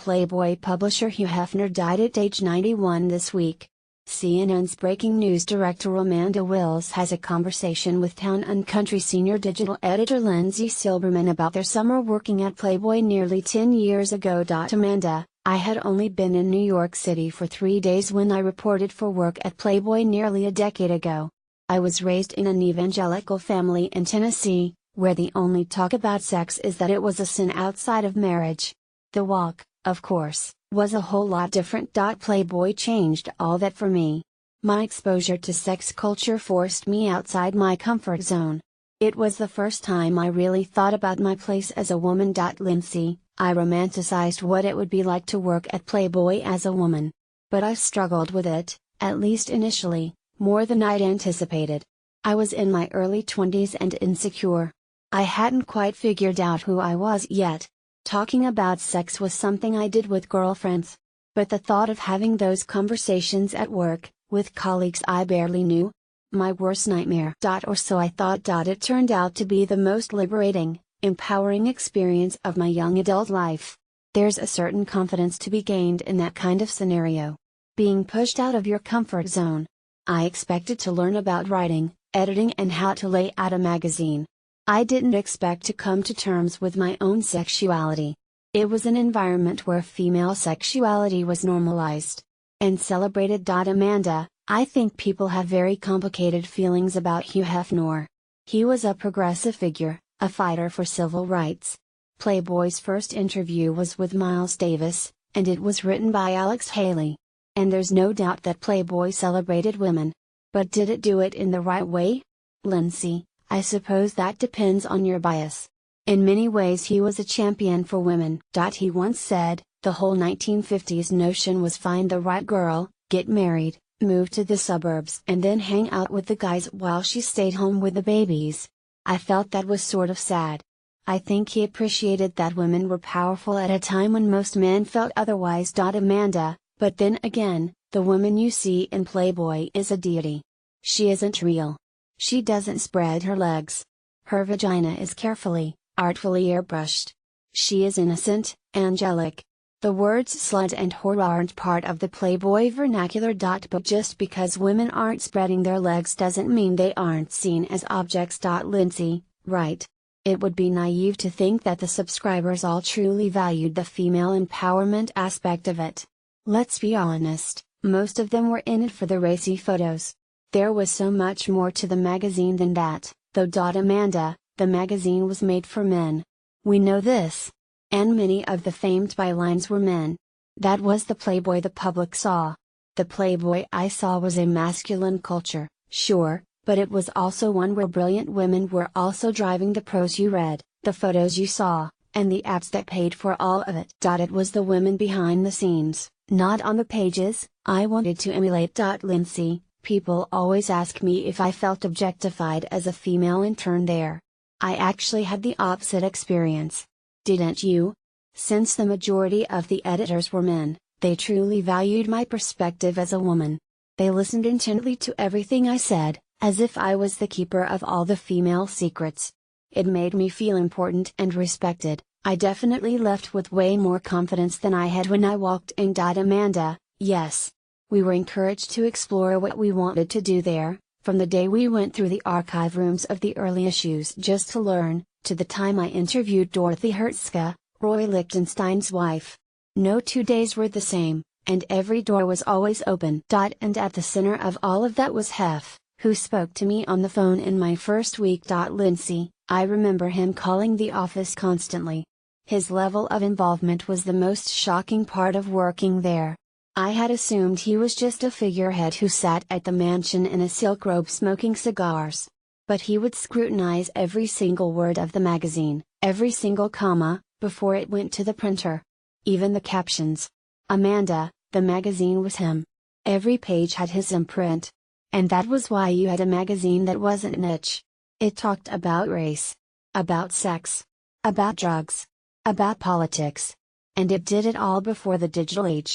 Playboy publisher Hugh Hefner died at age 91 this week. CNN's breaking news director Amanda Wills has a conversation with Town & Country senior digital editor Lindsay Silberman about their summer working at Playboy nearly 10 years ago. Amanda: I had only been in New York City for 3 days when I reported for work at Playboy nearly a decade ago. I was raised in an evangelical family in Tennessee, where the only talk about sex is that it was a sin outside of marriage. The walk, of course, was a whole lot different. Playboy changed all that for me. My exposure to sex culture forced me outside my comfort zone. It was the first time I really thought about my place as a woman. Lindsay: I romanticized what it would be like to work at Playboy as a woman. But I struggled with it, at least initially, more than I'd anticipated. I was in my early 20s and insecure. I hadn't quite figured out who I was yet. Talking about sex was something I did with girlfriends. But the thought of having those conversations at work, with colleagues I barely knew? My worst nightmare. Or so I thought. It turned out to be the most liberating, empowering experience of my young adult life. There's a certain confidence to be gained in that kind of scenario. Being pushed out of your comfort zone. I expected to learn about writing, editing, and how to lay out a magazine. I didn't expect to come to terms with my own sexuality. It was an environment where female sexuality was normalized and celebrated. Amanda: I think people have very complicated feelings about Hugh Hefner. He was a progressive figure, a fighter for civil rights. Playboy's first interview was with Miles Davis, and it was written by Alex Haley. And there's no doubt that Playboy celebrated women. But did it do it in the right way? Lindsay: I suppose that depends on your bias. In many ways he was a champion for women. He once said, the whole 1950s notion was find the right girl, get married, move to the suburbs and then hang out with the guys while she stayed home with the babies. I felt that was sort of sad. I think he appreciated that women were powerful at a time when most men felt otherwise. Amanda: but then again, the woman you see in Playboy is a deity. She isn't real. She doesn't spread her legs. Her vagina is carefully, artfully airbrushed. She is innocent, angelic. The words slut and whore aren't part of the Playboy vernacular. But just because women aren't spreading their legs doesn't mean they aren't seen as objects. Lindsay: right. It would be naive to think that the subscribers all truly valued the female empowerment aspect of it. Let's be honest, most of them were in it for the racy photos. There was so much more to the magazine than that, though. Amanda: the magazine was made for men. We know this. And many of the famed bylines were men. That was the Playboy the public saw. The Playboy I saw was a masculine culture, sure, but it was also one where brilliant women were also driving the prose you read, the photos you saw, and the ads that paid for all of it. It was the women behind the scenes, not on the pages, I wanted to emulate. Lindsay: people always ask me if I felt objectified as a female intern there. I actually had the opposite experience. Didn't you? Since the majority of the editors were men, they truly valued my perspective as a woman. They listened intently to everything I said, as if I was the keeper of all the female secrets. It made me feel important and respected. I definitely left with way more confidence than I had when I walked in. Amanda: yes. We were encouraged to explore what we wanted to do there, from the day we went through the archive rooms of the early issues just to learn, to the time I interviewed Dorothy Hertzka, Roy Lichtenstein's wife. No 2 days were the same, and every door was always open. And at the center of all of that was Hef, who spoke to me on the phone in my first week. Lindsay: I remember him calling the office constantly. His level of involvement was the most shocking part of working there. I had assumed he was just a figurehead who sat at the mansion in a silk robe smoking cigars. But he would scrutinize every single word of the magazine, every single comma, before it went to the printer. Even the captions. Amanda: the magazine was him. Every page had his imprint. And that was why you had a magazine that wasn't niche. It talked about race. About sex. About drugs. About politics. And it did it all before the digital age.